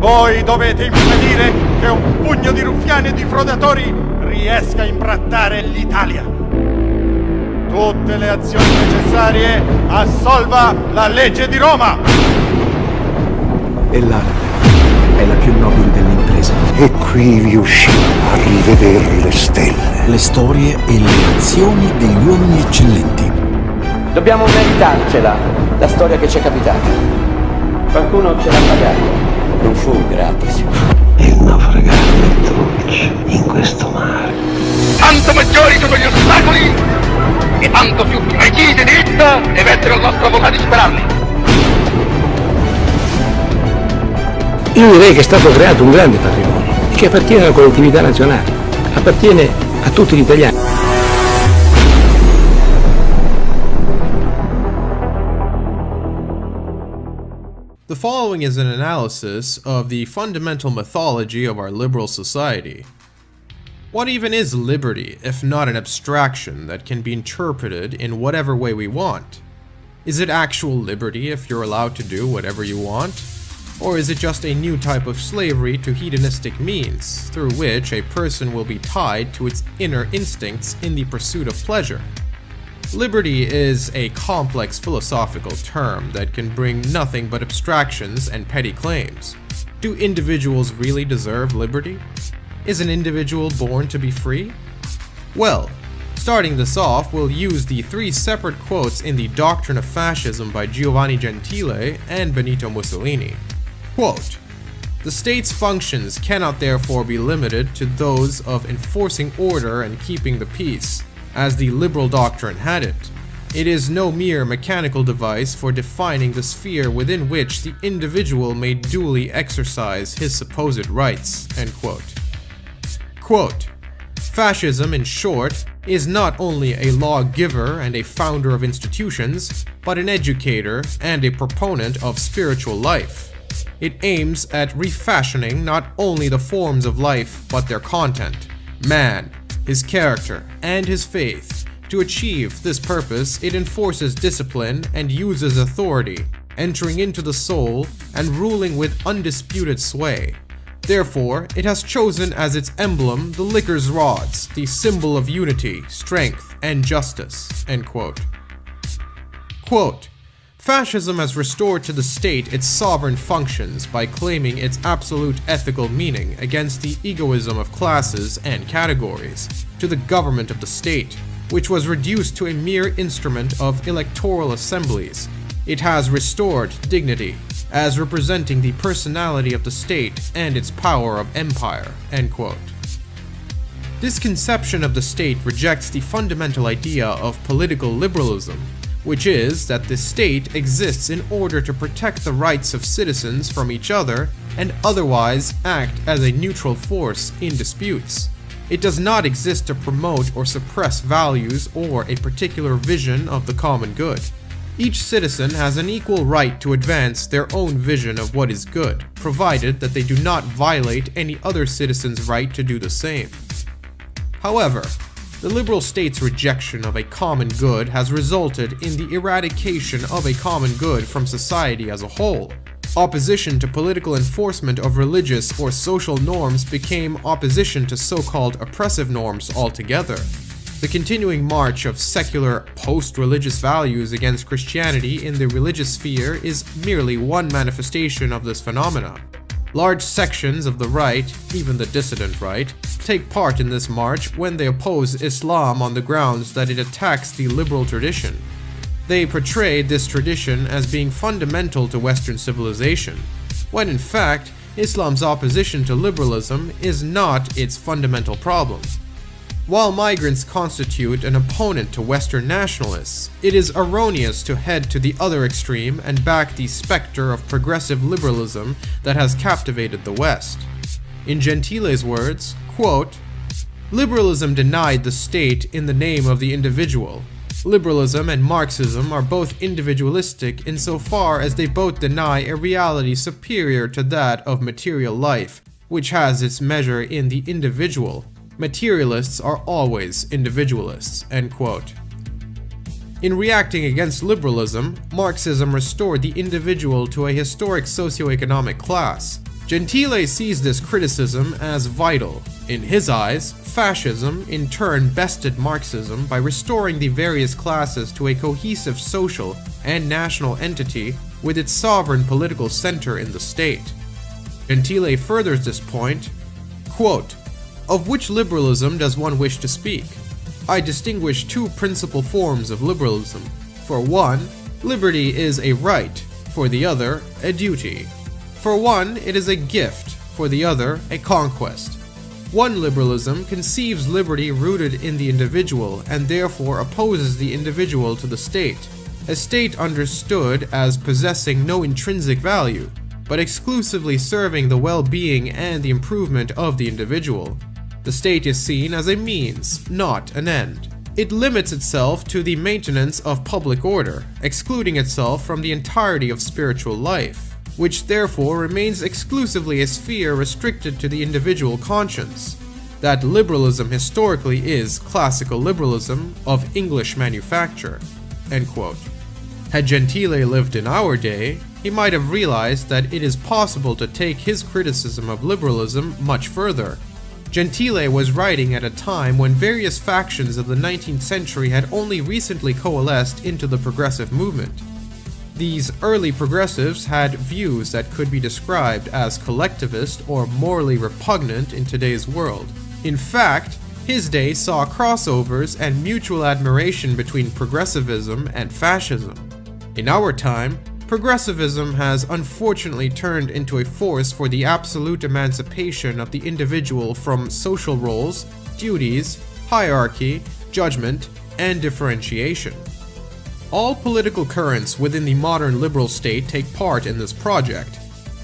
Voi dovete impedire che un pugno di ruffiani e di frodatori riesca a imbrattare l'Italia. Tutte le azioni necessarie assolva la legge di Roma. E l'arte è la più nobile delle imprese. E qui vi uscite a rivedere le stelle. Le storie e le azioni degli uomini eccellenti. Dobbiamo meritarcela, la storia che ci è capitata. Qualcuno ce l'ha pagata. Non fu gratis. Il naufragare è dolce in questo mare. Tanto maggiori sono gli ostacoli e tanto più precisi e dritta deve essere la nostra volontà di superarli. Io direi che è stato creato un grande patrimonio che appartiene alla collettività nazionale, appartiene a tutti gli italiani. The following is an analysis of the fundamental mythology of our liberal society. What even is liberty if not an abstraction that can be interpreted in whatever way we want? Is it actual liberty if you're allowed to do whatever you want? Or is it just a new type of slavery to hedonistic means, through which a person will be tied to its inner instincts in the pursuit of pleasure? Liberty is a complex philosophical term that can bring nothing but abstractions and petty claims. Do individuals really deserve liberty? Is an individual born to be free? Well, starting this off, we'll use the three separate quotes in the Doctrine of Fascism by Giovanni Gentile and Benito Mussolini. Quote, "The state's functions cannot therefore be limited to those of enforcing order and keeping the peace, as the liberal doctrine had it. It is no mere mechanical device for defining the sphere within which the individual may duly exercise his supposed rights." End quote. Quote, "Fascism, in short, is not only a lawgiver and a founder of institutions, but an educator and a proponent of spiritual life. It aims at refashioning not only the forms of life, but their content, man, his character, and his faith. To achieve this purpose, it enforces discipline and uses authority, entering into the soul and ruling with undisputed sway. Therefore, it has chosen as its emblem the lictor's rods, the symbol of unity, strength, and justice." End quote. Quote, "Fascism has restored to the state its sovereign functions by claiming its absolute ethical meaning against the egoism of classes and categories, to the government of the state, which was reduced to a mere instrument of electoral assemblies. It has restored dignity, as representing the personality of the state and its power of empire." End quote. This conception of the state rejects the fundamental idea of political liberalism, which is that the state exists in order to protect the rights of citizens from each other and otherwise act as a neutral force in disputes. It does not exist to promote or suppress values or a particular vision of the common good. Each citizen has an equal right to advance their own vision of what is good, provided that they do not violate any other citizen's right to do the same. However, the liberal state's rejection of a common good has resulted in the eradication of a common good from society as a whole. Opposition to political enforcement of religious or social norms became opposition to so-called oppressive norms altogether. The continuing march of secular, post-religious values against Christianity in the religious sphere is merely one manifestation of this phenomenon. Large sections of the right, even the dissident right, take part in this march when they oppose Islam on the grounds that it attacks the liberal tradition. They portray this tradition as being fundamental to Western civilization, when in fact, Islam's opposition to liberalism is not its fundamental problem. While migrants constitute an opponent to Western nationalists, it is erroneous to head to the other extreme and back the specter of progressive liberalism that has captivated the West. In Gentile's words, quote, "Liberalism denied the state in the name of the individual. Liberalism and Marxism are both individualistic insofar as they both deny a reality superior to that of material life, which has its measure in the individual. Materialists are always individualists." End quote. In reacting against liberalism, Marxism restored the individual to a historic socioeconomic class. Gentile sees this criticism as vital. In his eyes, fascism in turn bested Marxism by restoring the various classes to a cohesive social and national entity with its sovereign political center in the state. Gentile furthers this point, quote, "Of which liberalism does one wish to speak? I distinguish two principal forms of liberalism. For one, liberty is a right, for the other, a duty. For one, it is a gift, for the other, a conquest. One liberalism conceives liberty rooted in the individual and therefore opposes the individual to the state, a state understood as possessing no intrinsic value, but exclusively serving the well-being and the improvement of the individual. The state is seen as a means, not an end. It limits itself to the maintenance of public order, excluding itself from the entirety of spiritual life, which therefore remains exclusively a sphere restricted to the individual conscience. That liberalism historically is classical liberalism of English manufacture." End quote. Had Gentile lived in our day, he might have realized that it is possible to take his criticism of liberalism much further. Gentile was writing at a time when various factions of the 19th century had only recently coalesced into the progressive movement. These early progressives had views that could be described as collectivist or morally repugnant in today's world. In fact, his day saw crossovers and mutual admiration between progressivism and fascism. In our time, progressivism has unfortunately turned into a force for the absolute emancipation of the individual from social roles, duties, hierarchy, judgment, and differentiation. All political currents within the modern liberal state take part in this project.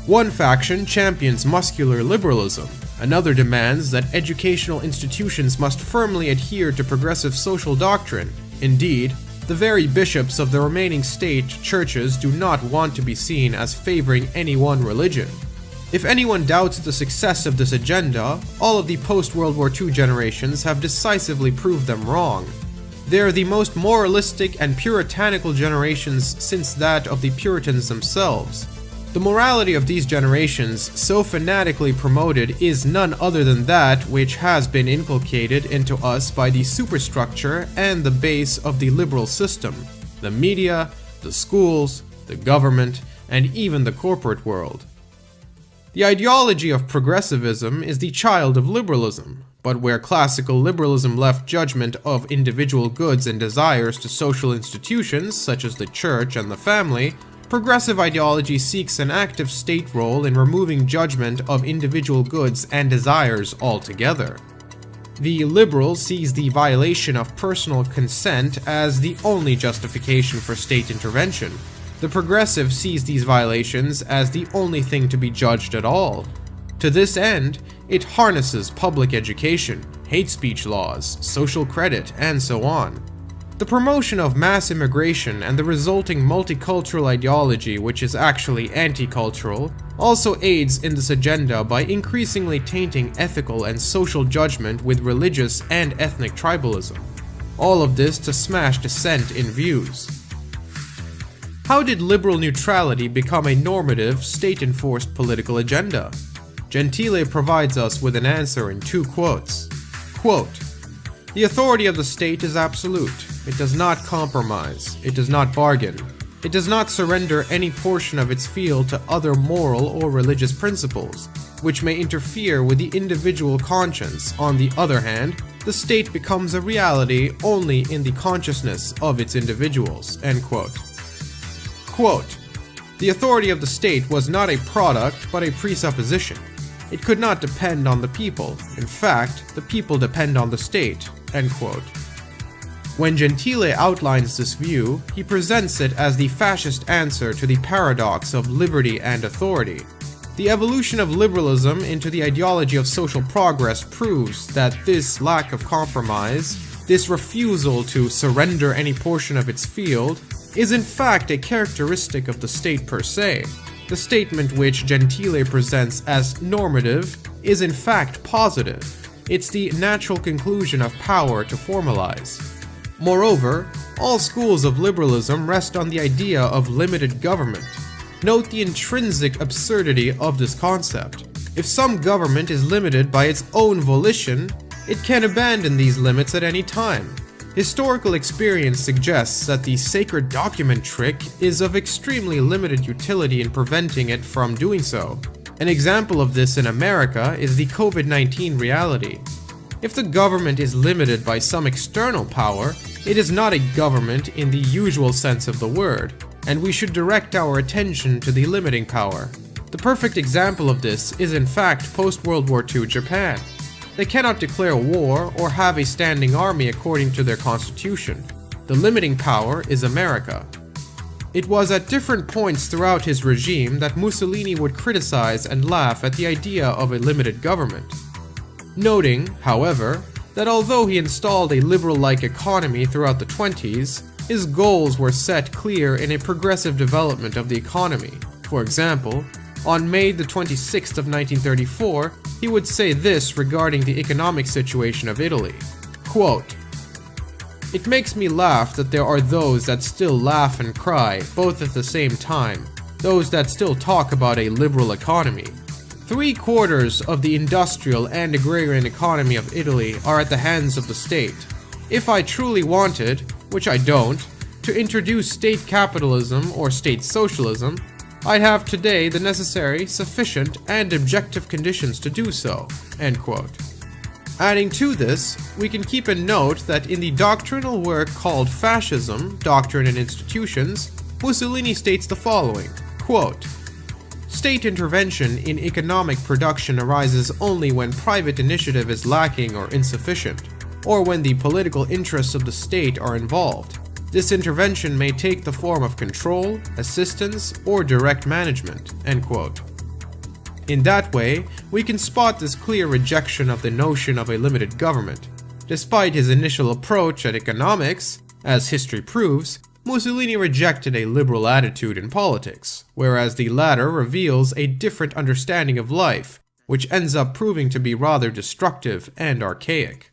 One faction champions muscular liberalism, another demands that educational institutions must firmly adhere to progressive social doctrine. Indeed, the very bishops of the remaining state churches do not want to be seen as favoring any one religion. If anyone doubts the success of this agenda, all of the post-World War II generations have decisively proved them wrong. They are the most moralistic and puritanical generations since that of the Puritans themselves. The morality of these generations, so fanatically promoted, is none other than that which has been inculcated into us by the superstructure and the base of the liberal system, the media, the schools, the government, and even the corporate world. The ideology of progressivism is the child of liberalism, but where classical liberalism left judgment of individual goods and desires to social institutions such as the church and the family, progressive ideology seeks an active state role in removing judgment of individual goods and desires altogether. The liberal sees the violation of personal consent as the only justification for state intervention. The progressive sees these violations as the only thing to be judged at all. To this end, it harnesses public education, hate speech laws, social credit, and so on. The promotion of mass immigration and the resulting multicultural ideology, which is actually anti-cultural, also aids in this agenda by increasingly tainting ethical and social judgment with religious and ethnic tribalism. All of this to smash dissent in views. How did liberal neutrality become a normative, state-enforced political agenda? Gentile provides us with an answer in two quotes. Quote, "The authority of the state is absolute. It does not compromise. It does not bargain. It does not surrender any portion of its field to other moral or religious principles, which may interfere with the individual conscience. On the other hand, the state becomes a reality only in the consciousness of its individuals." End quote. Quote, "The authority of the state was not a product, but a presupposition. It could not depend on the people. In fact, the people depend on the state." End quote. When Gentile outlines this view, he presents it as the fascist answer to the paradox of liberty and authority. The evolution of liberalism into the ideology of social progress proves that this lack of compromise, this refusal to surrender any portion of its field, is in fact a characteristic of the state per se. The statement which Gentile presents as normative is in fact positive. It's the natural conclusion of power to formalize. Moreover, all schools of liberalism rest on the idea of limited government. Note the intrinsic absurdity of this concept. If some government is limited by its own volition, it can abandon these limits at any time. Historical experience suggests that the sacred document trick is of extremely limited utility in preventing it from doing so. An example of this in America is the COVID-19 reality. If the government is limited by some external power, it is not a government in the usual sense of the word, and we should direct our attention to the limiting power. The perfect example of this is in fact post-World War II Japan. They cannot declare war or have a standing army according to their constitution. The limiting power is America. It was at different points throughout his regime that Mussolini would criticize and laugh at the idea of a limited government. Noting, however, that although he installed a liberal-like economy throughout the 20s, his goals were set clear in a progressive development of the economy. For example, on May the 26th of 1934, he would say this regarding the economic situation of Italy. Quote, "It makes me laugh that there are those that still laugh and cry, both at the same time, those that still talk about a liberal economy. 3/4 of the industrial and agrarian economy of Italy are at the hands of the state. If I truly wanted, which I don't, to introduce state capitalism or state socialism, I'd have today the necessary, sufficient, and objective conditions to do so." End quote. Adding to this, we can keep in note that in the doctrinal work called Fascism, Doctrine and Institutions, Mussolini states the following, quote, "State intervention in economic production arises only when private initiative is lacking or insufficient, or when the political interests of the state are involved. This intervention may take the form of control, assistance, or direct management." End quote. In that way, we can spot this clear rejection of the notion of a limited government. Despite his initial approach at economics, as history proves, Mussolini rejected a liberal attitude in politics, whereas the latter reveals a different understanding of life, which ends up proving to be rather destructive and archaic.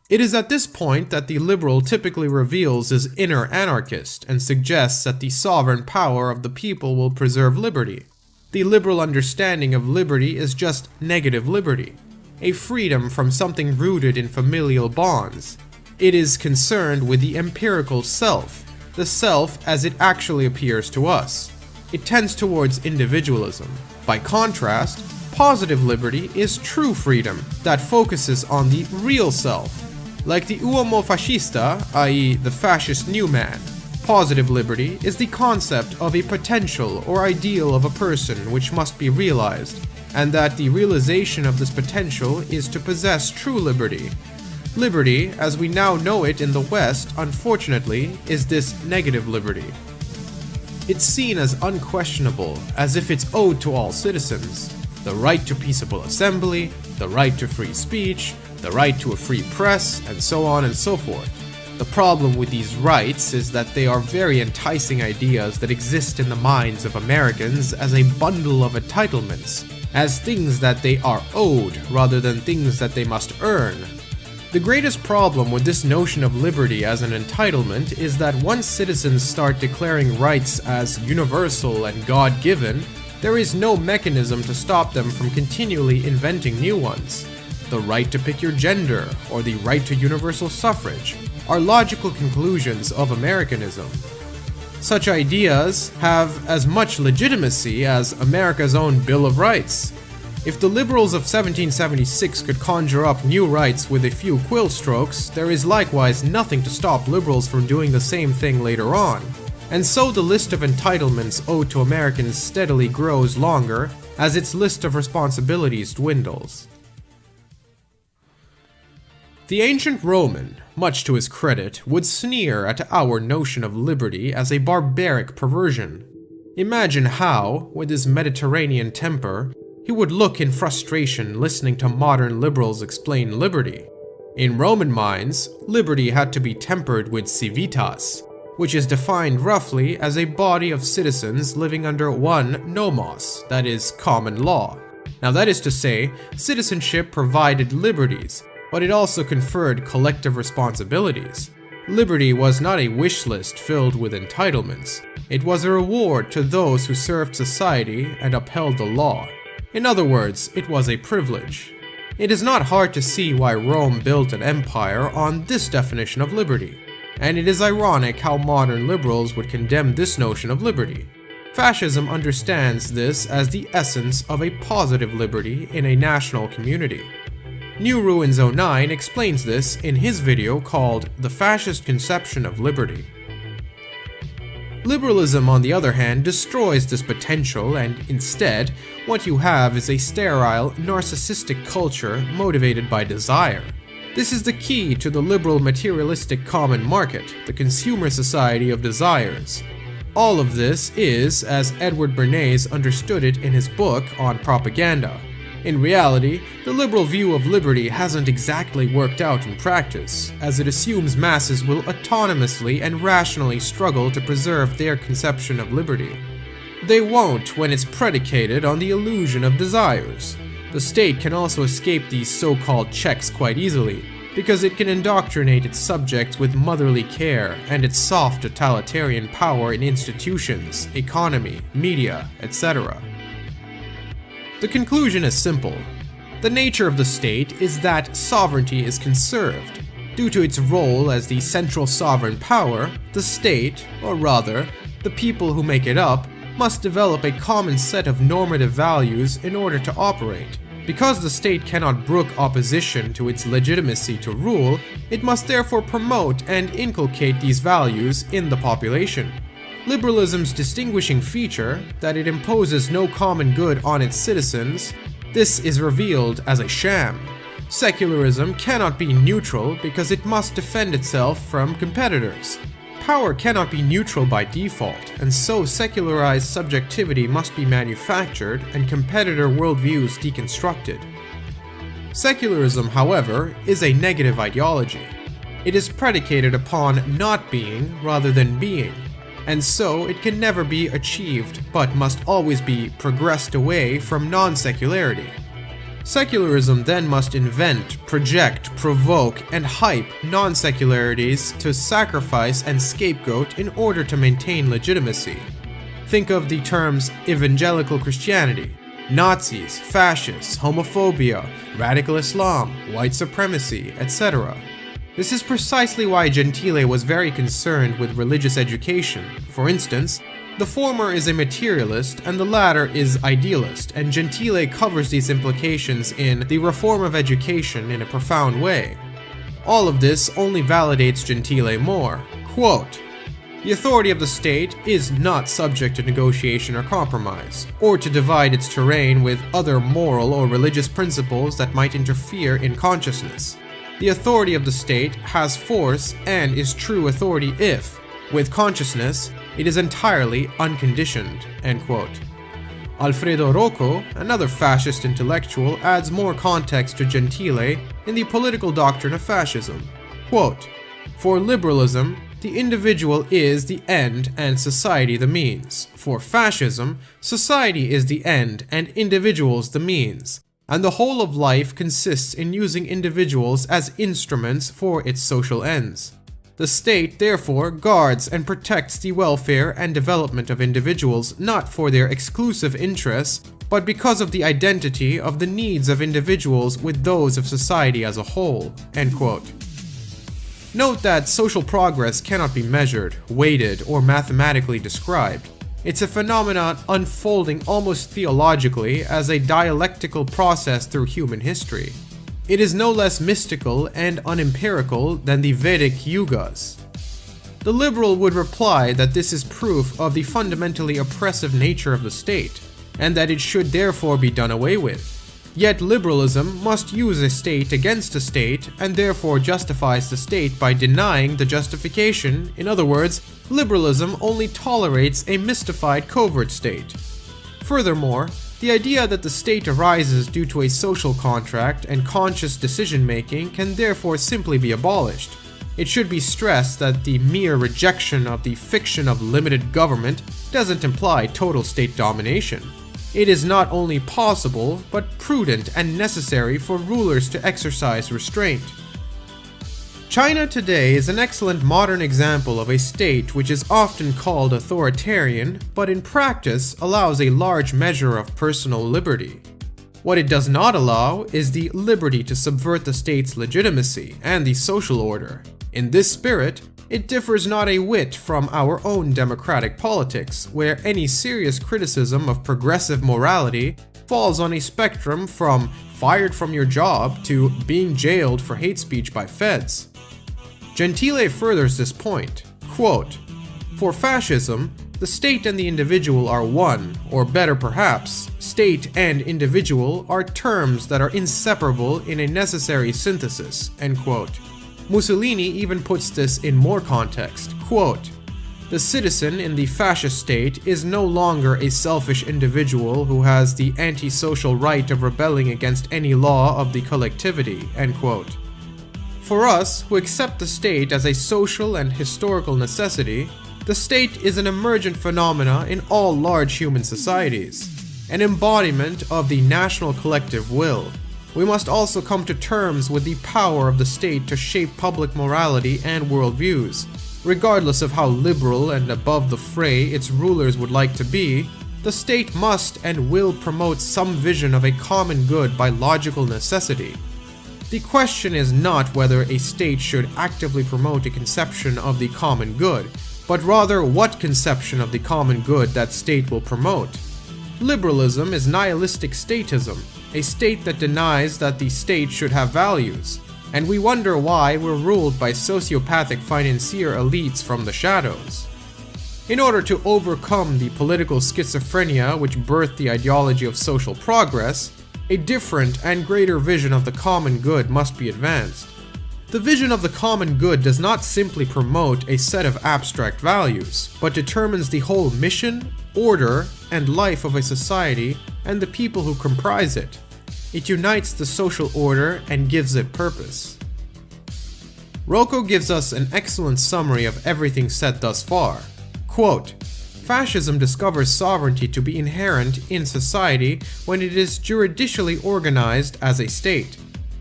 It is at this point that the liberal typically reveals his inner anarchist and suggests that the sovereign power of the people will preserve liberty. The liberal understanding of liberty is just negative liberty, a freedom from something rooted in familial bonds. It is concerned with the empirical self, the self as it actually appears to us. It tends towards individualism. By contrast, positive liberty is true freedom that focuses on the real self. Like the uomo fascista, i.e. the fascist new man, positive liberty is the concept of a potential or ideal of a person which must be realized, and that the realization of this potential is to possess true liberty. Liberty, as we now know it in the West, unfortunately, is this negative liberty. It's seen as unquestionable, as if it's owed to all citizens. The right to peaceable assembly, the right to free speech, the right to a free press, and so on and so forth. The problem with these rights is that they are very enticing ideas that exist in the minds of Americans as a bundle of entitlements, as things that they are owed rather than things that they must earn. The greatest problem with this notion of liberty as an entitlement is that once citizens start declaring rights as universal and God-given, there is no mechanism to stop them from continually inventing new ones. The right to pick your gender, or the right to universal suffrage, are logical conclusions of Americanism. Such ideas have as much legitimacy as America's own Bill of Rights. If the liberals of 1776 could conjure up new rights with a few quill strokes, there is likewise nothing to stop liberals from doing the same thing later on. And so the list of entitlements owed to Americans steadily grows longer as its list of responsibilities dwindles. The ancient Roman, much to his credit, would sneer at our notion of liberty as a barbaric perversion. Imagine how, with his Mediterranean temper, he would look in frustration listening to modern liberals explain liberty. In Roman minds, liberty had to be tempered with civitas, which is defined roughly as a body of citizens living under one nomos, that is, common law. Now that is to say, citizenship provided liberties, but it also conferred collective responsibilities. Liberty was not a wish list filled with entitlements. It was a reward to those who served society and upheld the law. In other words, it was a privilege. It is not hard to see why Rome built an empire on this definition of liberty. And it is ironic how modern liberals would condemn this notion of liberty. Fascism understands this as the essence of a positive liberty in a national community. New Ruins 09 explains this in his video called The Fascist Conception of Liberty. Liberalism, on the other hand, destroys this potential, and instead, what you have is a sterile, narcissistic culture motivated by desire. This is the key to the liberal materialistic common market, the consumer society of desires. All of this is, as Edward Bernays understood it in his book on propaganda. In reality, the liberal view of liberty hasn't exactly worked out in practice, as it assumes masses will autonomously and rationally struggle to preserve their conception of liberty. They won't when it's predicated on the illusion of desires. The state can also escape these so-called checks quite easily, because it can indoctrinate its subjects with motherly care and its soft totalitarian power in institutions, economy, media, etc. The conclusion is simple. The nature of the state is that sovereignty is conserved. Due to its role as the central sovereign power, the state, or rather, the people who make it up, must develop a common set of normative values in order to operate. Because the state cannot brook opposition to its legitimacy to rule, it must therefore promote and inculcate these values in the population. Liberalism's distinguishing feature, that it imposes no common good on its citizens, this is revealed as a sham. Secularism cannot be neutral because it must defend itself from competitors. Power cannot be neutral by default, and so secularized subjectivity must be manufactured and competitor worldviews deconstructed. Secularism, however, is a negative ideology. It is predicated upon not being rather than being, and so it can never be achieved but must always be progressed away from non-secularity. Secularism then must invent, project, provoke, and hype non-secularities to sacrifice and scapegoat in order to maintain legitimacy. Think of the terms evangelical Christianity, Nazis, fascists, homophobia, radical Islam, white supremacy, etc. This is precisely why Gentile was very concerned with religious education. For instance, the former is a materialist and the latter is idealist, and Gentile covers these implications in The Reform of Education in a profound way. All of this only validates Gentile more. Quote, "The authority of the state is not subject to negotiation or compromise, or to divide its terrain with other moral or religious principles that might interfere in consciousness. The authority of the state has force and is true authority if, with consciousness, it is entirely unconditioned." End quote. Alfredo Rocco, another fascist intellectual, adds more context to Gentile in The Political Doctrine of Fascism. Quote, "For liberalism, the individual is the end and society the means. For fascism, society is the end and individuals the means. And the whole of life consists in using individuals as instruments for its social ends. The state, therefore, guards and protects the welfare and development of individuals not for their exclusive interests, but because of the identity of the needs of individuals with those of society as a whole." End quote. Note that social progress cannot be measured, weighted, or mathematically described. It's a phenomenon unfolding almost theologically as a dialectical process through human history. It is no less mystical and unempirical than the Vedic Yugas. The liberal would reply that this is proof of the fundamentally oppressive nature of the state, and that it should therefore be done away with. Yet liberalism must use a state against a state and therefore justifies the state by denying the justification. In other words, liberalism only tolerates a mystified covert state. Furthermore, the idea that the state arises due to a social contract and conscious decision-making can therefore simply be abolished. It should be stressed that the mere rejection of the fiction of limited government doesn't imply total state domination. It is not only possible, but prudent and necessary for rulers to exercise restraint. China today is an excellent modern example of a state which is often called authoritarian, but in practice allows a large measure of personal liberty. What it does not allow is the liberty to subvert the state's legitimacy and the social order. In this spirit, it differs not a whit from our own democratic politics, where any serious criticism of progressive morality falls on a spectrum from fired from your job to being jailed for hate speech by feds. Gentile furthers this point, quote, "For fascism, the state and the individual are one, or better perhaps, state and individual are terms that are inseparable in a necessary synthesis," end quote. Mussolini even puts this in more context, quote, "The citizen in the fascist state is no longer a selfish individual who has the antisocial right of rebelling against any law of the collectivity," end quote. For us, who accept the state as a social and historical necessity, the state is an emergent phenomena in all large human societies, an embodiment of the national collective will. We must also come to terms with the power of the state to shape public morality and worldviews. Regardless of how liberal and above the fray its rulers would like to be, the state must and will promote some vision of a common good by logical necessity. The question is not whether a state should actively promote a conception of the common good, but rather what conception of the common good that state will promote. Liberalism is nihilistic statism, a state that denies that the state should have values, and we wonder why we're ruled by sociopathic financier elites from the shadows. In order to overcome the political schizophrenia which birthed the ideology of social progress, a different and greater vision of the common good must be advanced. The vision of the common good does not simply promote a set of abstract values, but determines the whole mission, order, and life of a society and the people who comprise it. It unites the social order and gives it purpose. Rocco gives us an excellent summary of everything said thus far. Quote, "Fascism discovers sovereignty to be inherent in society when it is juridicially organized as a state.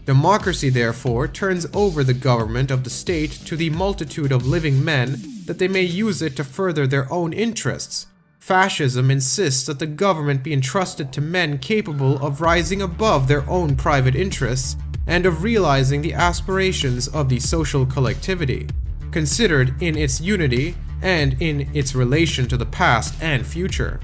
Democracy, therefore, turns over the government of the state to the multitude of living men that they may use it to further their own interests. Fascism insists that the government be entrusted to men capable of rising above their own private interests and of realizing the aspirations of the social collectivity, considered in its unity and in its relation to the past and future.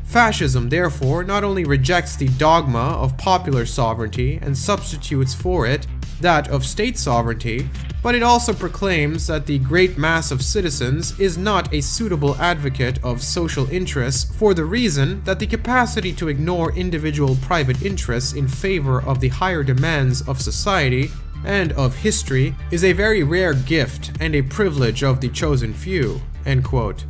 Fascism, therefore, not only rejects the dogma of popular sovereignty and substitutes for it that of state sovereignty, but it also proclaims that the great mass of citizens is not a suitable advocate of social interests for the reason that the capacity to ignore individual private interests in favor of the higher demands of society and of history is a very rare gift and a privilege of the chosen few." End quote.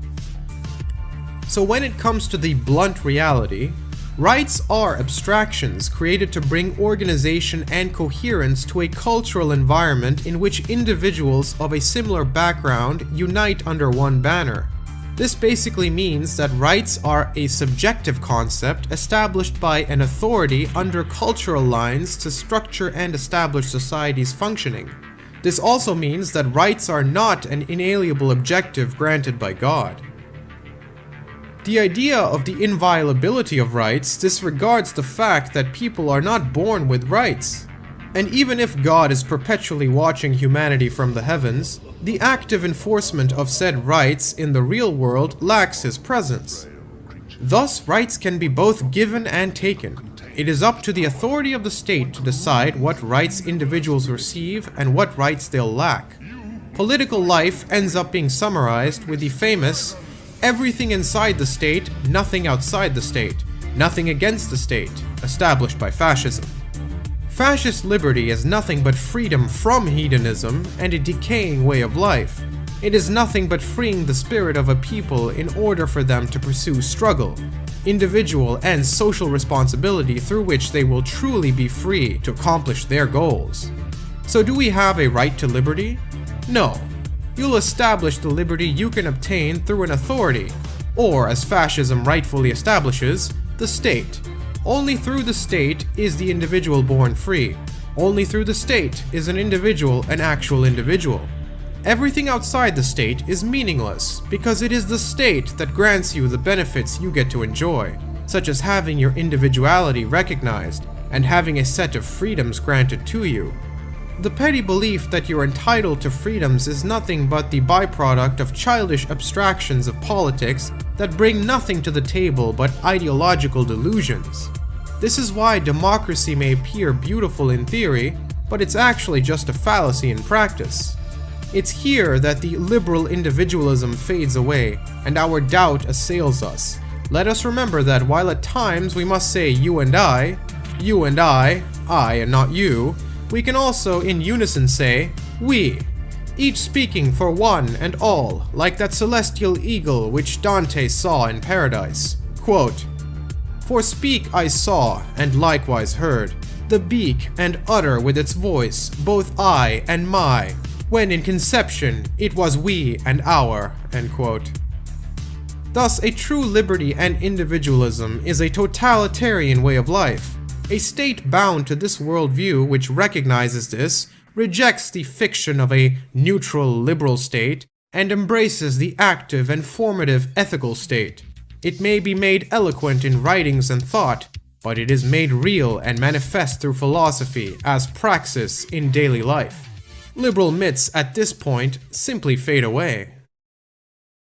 So when it comes to the blunt reality, rights are abstractions created to bring organization and coherence to a cultural environment in which individuals of a similar background unite under one banner. This basically means that rights are a subjective concept established by an authority under cultural lines to structure and establish society's functioning. This also means that rights are not an inalienable objective granted by God. The idea of the inviolability of rights disregards the fact that people are not born with rights. And even if God is perpetually watching humanity from the heavens, the active enforcement of said rights in the real world lacks his presence. Thus, rights can be both given and taken. It is up to the authority of the state to decide what rights individuals receive and what rights they'll lack. Political life ends up being summarized with the famous "everything inside the state, nothing outside the state, nothing against the state," established by fascism. Fascist liberty is nothing but freedom from hedonism and a decaying way of life. It is nothing but freeing the spirit of a people in order for them to pursue struggle, individual and social responsibility through which they will truly be free to accomplish their goals. So do we have a right to liberty? No. You'll establish the liberty you can obtain through an authority, or as fascism rightfully establishes, the state. Only through the state is the individual born free. Only through the state is an individual an actual individual. Everything outside the state is meaningless because it is the state that grants you the benefits you get to enjoy, such as having your individuality recognized and having a set of freedoms granted to you. The petty belief that you're entitled to freedoms is nothing but the byproduct of childish abstractions of politics that bring nothing to the table but ideological delusions. This is why democracy may appear beautiful in theory, but it's actually just a fallacy in practice. It's here that the liberal individualism fades away and our doubt assails us. Let us remember that while at times we must say you and I and not you, we can also in unison say we, each speaking for one and all, like that celestial eagle which Dante saw in paradise. Quote, "For speak I saw, and likewise heard, the beak and utter with its voice, both I and my, when in conception it was we and our." End quote. Thus, a true liberty and individualism is a totalitarian way of life. A state bound to this worldview which recognizes this, rejects the fiction of a neutral liberal state, and embraces the active and formative ethical state. It may be made eloquent in writings and thought, but it is made real and manifest through philosophy as praxis in daily life. Liberal myths at this point simply fade away.